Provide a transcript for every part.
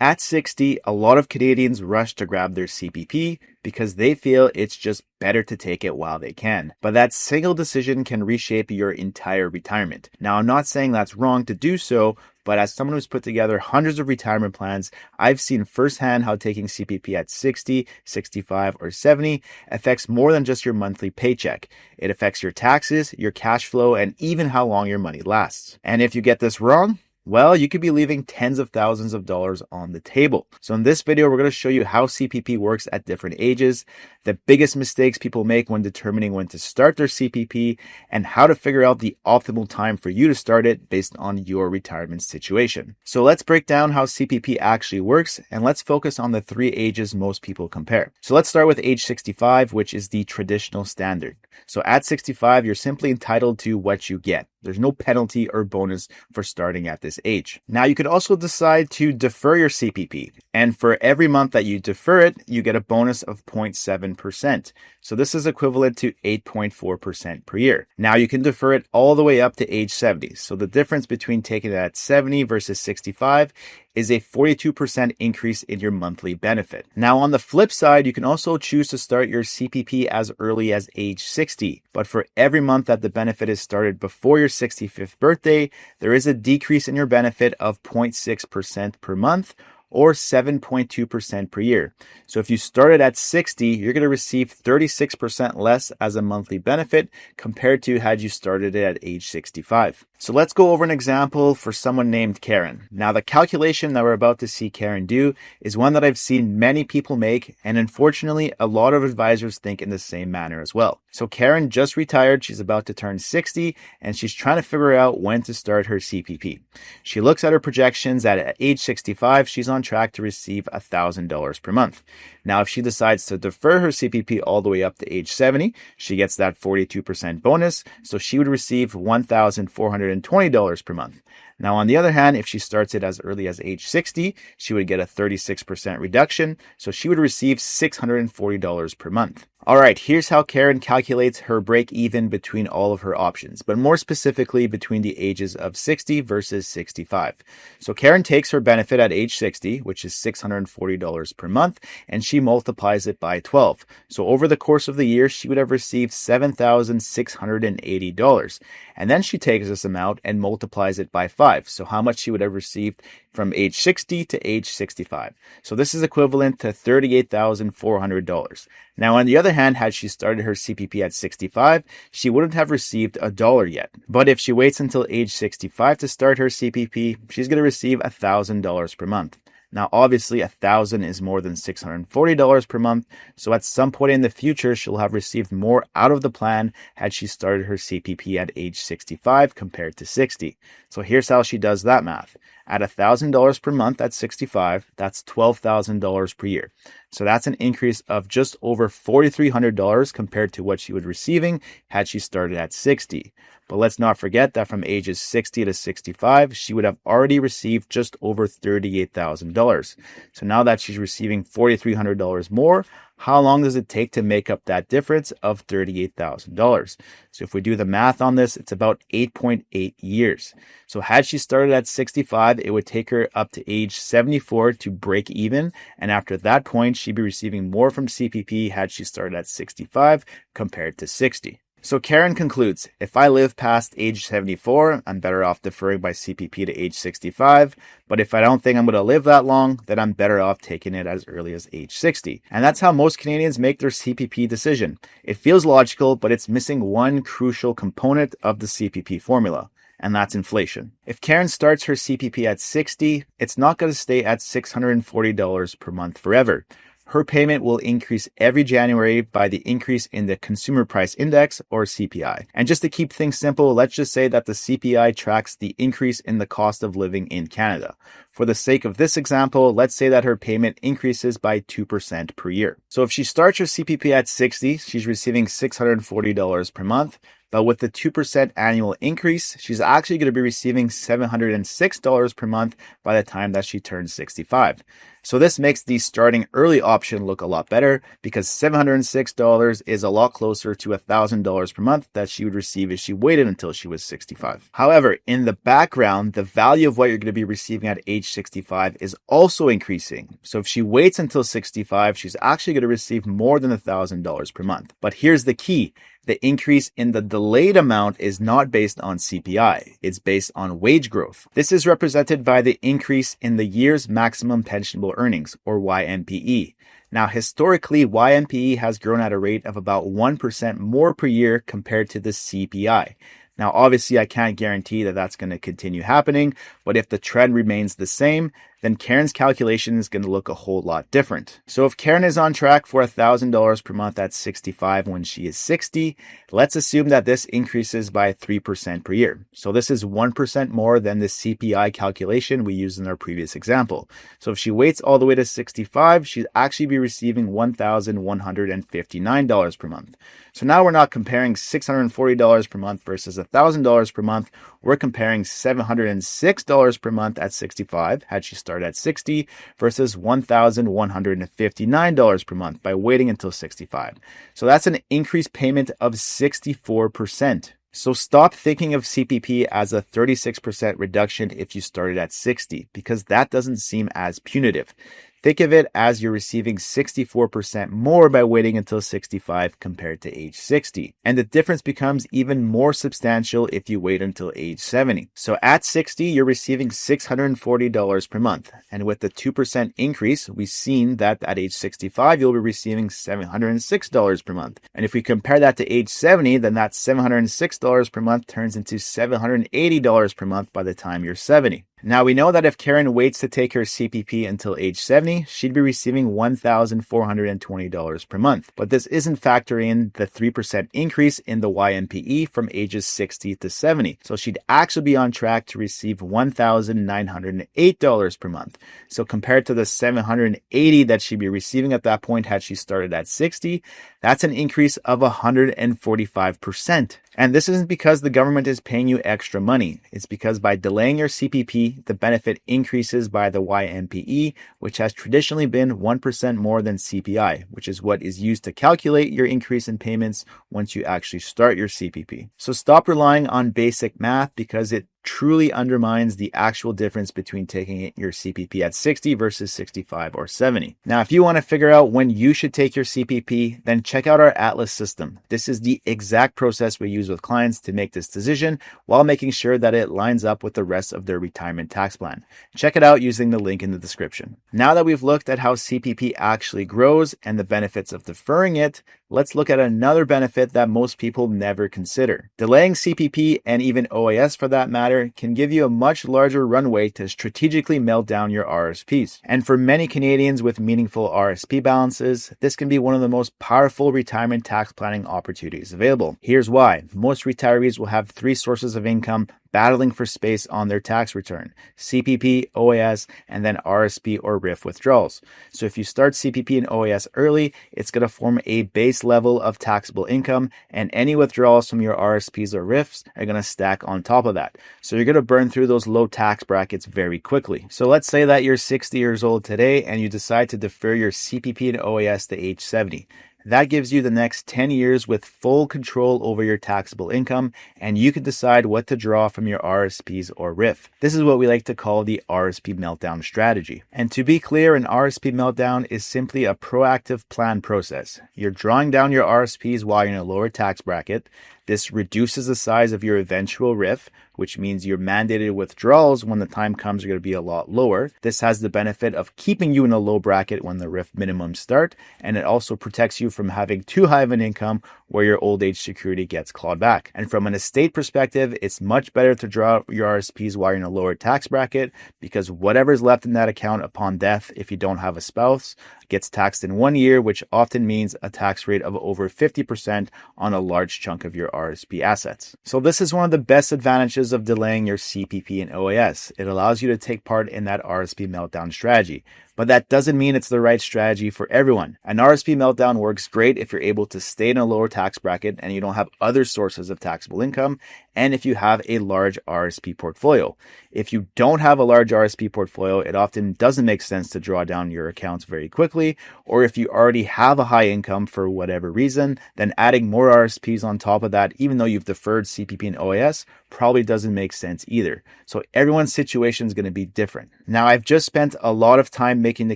at 60, a lot of Canadians rush to grab their CPP because they feel it's just better to take it while they can. But that single decision can reshape your entire retirement. Now, I'm not saying that's wrong to do so, but as someone who's put together hundreds of retirement plans, I've seen firsthand how taking CPP at 60, 65, or 70 affects more than just your monthly paycheck. It affects your taxes, your cash flow, and even how long your money lasts. And if you get this wrong, well, you could be leaving tens of thousands of dollars on the table. So in this video, we're going to show you how CPP works at different ages, the biggest mistakes people make when determining when to start their CPP, and how to figure out the optimal time for you to start it based on your retirement situation. So let's break down how CPP actually works, and let's focus on the 3 ages most people compare. So let's start with age 65, which is the traditional standard. So at 65, you're simply entitled to what you get. There's no penalty or bonus for starting at this age. Now, you could also decide to defer your CPP. And for every month that you defer it, you get a bonus of 0.7%. So this is equivalent to 8.4% per year. Now, you can defer it all the way up to age 70. So the difference between taking it at 70 versus 65 is a 42% increase in your monthly benefit. Now, on the flip side, you can also choose to start your CPP as early as age 60. But for every month that the benefit is started before your 65th birthday, there is a decrease in your benefit of 0.6% per month, or 7.2% per year. So if you started at 60, you're going to receive 36% less as a monthly benefit compared to had you started it at age 65. So let's go over an example for someone named Karen. Now, the calculation that we're about to see Karen do is one that I've seen many people make, and unfortunately, a lot of advisors think in the same manner as well. So Karen just retired, she's about to turn 60, and she's trying to figure out when to start her CPP. She looks at her projections that at age 65, she's on track to receive $1,000 per month. Now, if she decides to defer her CPP all the way up to age 70, she gets that 42% bonus, so she would receive $1,420 per month. Now, on the other hand, if she starts it as early as age 60, she would get a 36% reduction, so she would receive $640 per month. All right, here's how Karen calculates her break even between all of her options, but more specifically between the ages of 60 versus 65. So Karen takes her benefit at age 60, which is $640 per month, and she multiplies it by 12. So over the course of the year, she would have received $7,680. And then she takes this amount and multiplies it by 5. So how much she would have received from age 60 to age 65. So this is equivalent to $38,400. Now, on the other hand, had she started her CPP at 65, she wouldn't have received $1 yet. But if she waits until age 65 to start her CPP, she's going to receive $1,000 per month. Now, obviously, $1,000 is more than $640 per month, so at some point in the future, she'll have received more out of the plan had she started her CPP at age 65 compared to 60. So here's how she does that math. At $1,000 per month at 65, that's $12,000 per year. So that's an increase of just over $4,300 compared to what she was receiving had she started at 60. But let's not forget that from ages 60 to 65, she would have already received just over $38,000. So now that she's receiving $4,300 more, how long does it take to make up that difference of $38,000? So if we do the math on this, it's about 8.8 years. So had she started at 65, it would take her up to age 74 to break even. And after that point, she'd be receiving more from CPP had she started at 65 compared to 60. So Karen concludes, if I live past age 74, I'm better off deferring my CPP to age 65. But if I don't think I'm going to live that long, then I'm better off taking it as early as age 60. And that's how most Canadians make their CPP decision. It feels logical, but it's missing one crucial component of the CPP formula, and that's inflation. If Karen starts her CPP at 60, it's not going to stay at $640 per month forever. Her payment will increase every January by the increase in the Consumer Price Index, or CPI. And just to keep things simple, let's just say that the CPI tracks the increase in the cost of living in Canada. For the sake of this example, let's say that her payment increases by 2% per year. So if she starts her CPP at 60, she's receiving $640 per month. But with the 2% annual increase, she's actually going to be receiving $706 per month by the time that she turns 65. So this makes the starting early option look a lot better because $706 is a lot closer to $1,000 per month that she would receive if she waited until she was 65. However, in the background, the value of what you're going to be receiving at age 65 is also increasing. So if she waits until 65, she's actually going to receive more than $1,000 per month. But here's the key. The increase in the delayed amount is not based on CPI. It's based on wage growth. This is represented by the increase in the year's maximum pensionable earnings, or YMPE. Now, historically, YMPE has grown at a rate of about 1% more per year compared to the CPI. Now, obviously, I can't guarantee that that's going to continue happening, but if the trend remains the same, then Karen's calculation is going to look a whole lot different. So if Karen is on track for $1,000 per month at 65 when she is 60, let's assume that this increases by 3% per year. So this is 1% more than the CPI calculation we used in our previous example. So if she waits all the way to 65, she'd actually be receiving $1,159 per month. So now we're not comparing $640 per month versus $1,000 per month. We're comparing $706 per month at 65, had she started at 60, versus $1,159 per month by waiting until 65. So that's an increased payment of 64%. So stop thinking of CPP as a 36% reduction if you started at 60, because that doesn't seem as punitive. Think of it as you're receiving 64% more by waiting until 65 compared to age 60. And the difference becomes even more substantial if you wait until age 70. So at 60, you're receiving $640 per month. And with the 2% increase, we've seen that at age 65, you'll be receiving $706 per month. And if we compare that to age 70, then that $706 per month turns into $780 per month by the time you're 70. Now, we know that if Karen waits to take her CPP until age 70, she'd be receiving $1,420 per month. But this isn't factoring in the 3% increase in the YMPE from ages 60 to 70. So she'd actually be on track to receive $1,908 per month. So compared to the $780 that she'd be receiving at that point had she started at 60, that's an increase of 145%. And this isn't because the government is paying you extra money. It's because by delaying your CPP, the benefit increases by the YMPE, which has traditionally been 1% more than CPI, which is what is used to calculate your increase in payments once you actually start your CPP. So stop relying on basic math because it truly undermines the actual difference between taking your CPP at 60 versus 65 or 70. Now, if you want to figure out when you should take your CPP, then check out our Atlas system. This is the exact process we use with clients to make this decision while making sure that it lines up with the rest of their retirement tax plan. Check it out using the link in the description. Now that we've looked at how CPP actually grows and the benefits of deferring it, let's look at another benefit that most people never consider. Delaying CPP, and even OAS for that matter, can give you a much larger runway to strategically melt down your RRSPs. And for many Canadians with meaningful RRSP balances, this can be one of the most powerful retirement tax planning opportunities available. Here's why. Most retirees will have 3 sources of income battling for space on their tax return: CPP, OAS, and then RRSP or RIF withdrawals. So if you start CPP and OAS early, it's going to form a base level of taxable income, and any withdrawals from your RRSPs or RIFs are going to stack on top of that. So you're going to burn through those low tax brackets very quickly. So let's say that you're 60 years old today and you decide to defer your CPP and OAS to age 70. That gives you the next 10 years with full control over your taxable income, and you can decide what to draw from your RRSPs or RIF. This is what we like to call the RRSP meltdown strategy. And to be clear, an RRSP meltdown is simply a proactive plan process. You're drawing down your RRSPs while you're in a lower tax bracket. This reduces the size of your eventual RIF, which means your mandated withdrawals when the time comes are going to be a lot lower. This has the benefit of keeping you in a low bracket when the RIF minimums start, and it also protects you from having too high of an income where your old age security gets clawed back. And from an estate perspective, it's much better to draw your RRSPs while you're in a lower tax bracket, because whatever's left in that account upon death, if you don't have a spouse, gets taxed in 1 year, which often means a tax rate of over 50% on a large chunk of your RRSP assets. So this is one of the best advantages of delaying your CPP and OAS. It allows you to take part in that RRSP meltdown strategy. But that doesn't mean it's the right strategy for everyone. An RRSP meltdown works great if you're able to stay in a lower tax bracket and you don't have other sources of taxable income, and if you have a large RRSP portfolio. If you don't have a large RRSP portfolio, it often doesn't make sense to draw down your accounts very quickly, or if you already have a high income for whatever reason, then adding more RRSPs on top of that, even though you've deferred CPP and OAS, probably doesn't make sense either. So everyone's situation is going to be different. Now, I've just spent a lot of time making the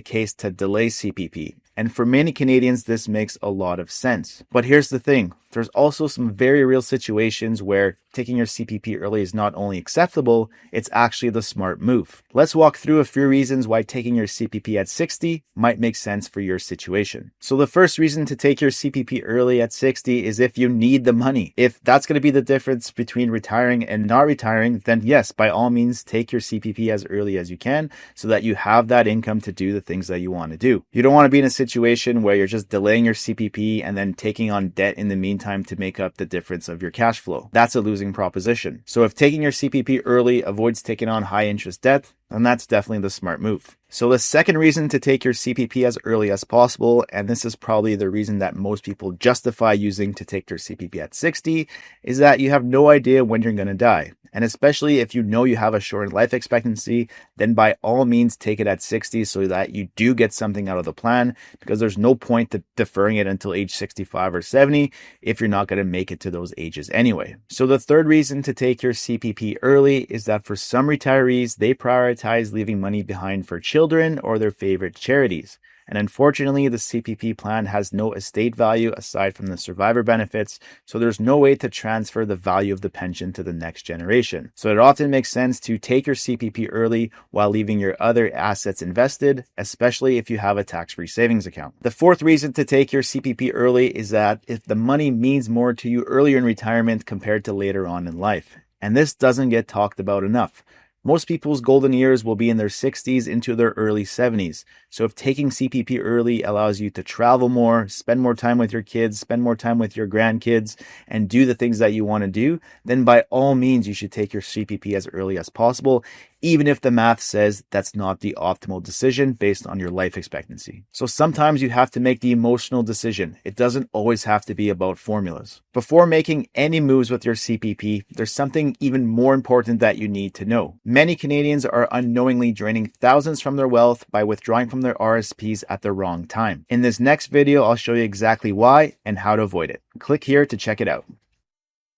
case to delay CPP. And for many Canadians, this makes a lot of sense. But here's the thing. There's also some very real situations where taking your CPP early is not only acceptable, it's actually the smart move. Let's walk through a few reasons why taking your CPP at 60 might make sense for your situation. So the first reason to take your CPP early at 60 is if you need the money. If that's going to be the difference between retiring and not retiring, then yes, by all means, take your CPP as early as you can so that you have that income to do the things that you want to do. You don't want to be in a situation where you're just delaying your CPP and then taking on debt in the meantime to make up the difference of your cash flow. That's a losing proposition. So if taking your CPP early avoids taking on high interest debt, then that's definitely the smart move. So the second reason to take your CPP as early as possible, and this is probably the reason that most people justify using to take their CPP at 60, is that you have no idea when you're going to die. And especially if you know you have a short life expectancy, then by all means take it at 60 so that you do get something out of the plan, because there's no point to deferring it until age 65 or 70 if you're not going to make it to those ages anyway. So the third reason to take your CPP early is that for some retirees, they prioritize leaving money behind for children or their favorite charities. And unfortunately, the CPP plan has no estate value aside from the survivor benefits, so there's no way to transfer the value of the pension to the next generation. So it often makes sense to take your CPP early while leaving your other assets invested, especially if you have a tax-free savings account. The fourth reason to take your CPP early is that if the money means more to you earlier in retirement compared to later on in life. And this doesn't get talked about enough. Most people's golden years will be in their 60s into their early 70s. So if taking CPP early allows you to travel more, spend more time with your kids, spend more time with your grandkids, and do the things that you want to do, then by all means, you should take your CPP as early as possible, even if the math says that's not the optimal decision based on your life expectancy. So sometimes you have to make the emotional decision. It doesn't always have to be about formulas. Before making any moves with your CPP, there's something even more important that you need to know. Many Canadians are unknowingly draining thousands from their wealth by withdrawing from their RSPs at the wrong time. In this next video, I'll show you exactly why and how to avoid it. Click here to check it out.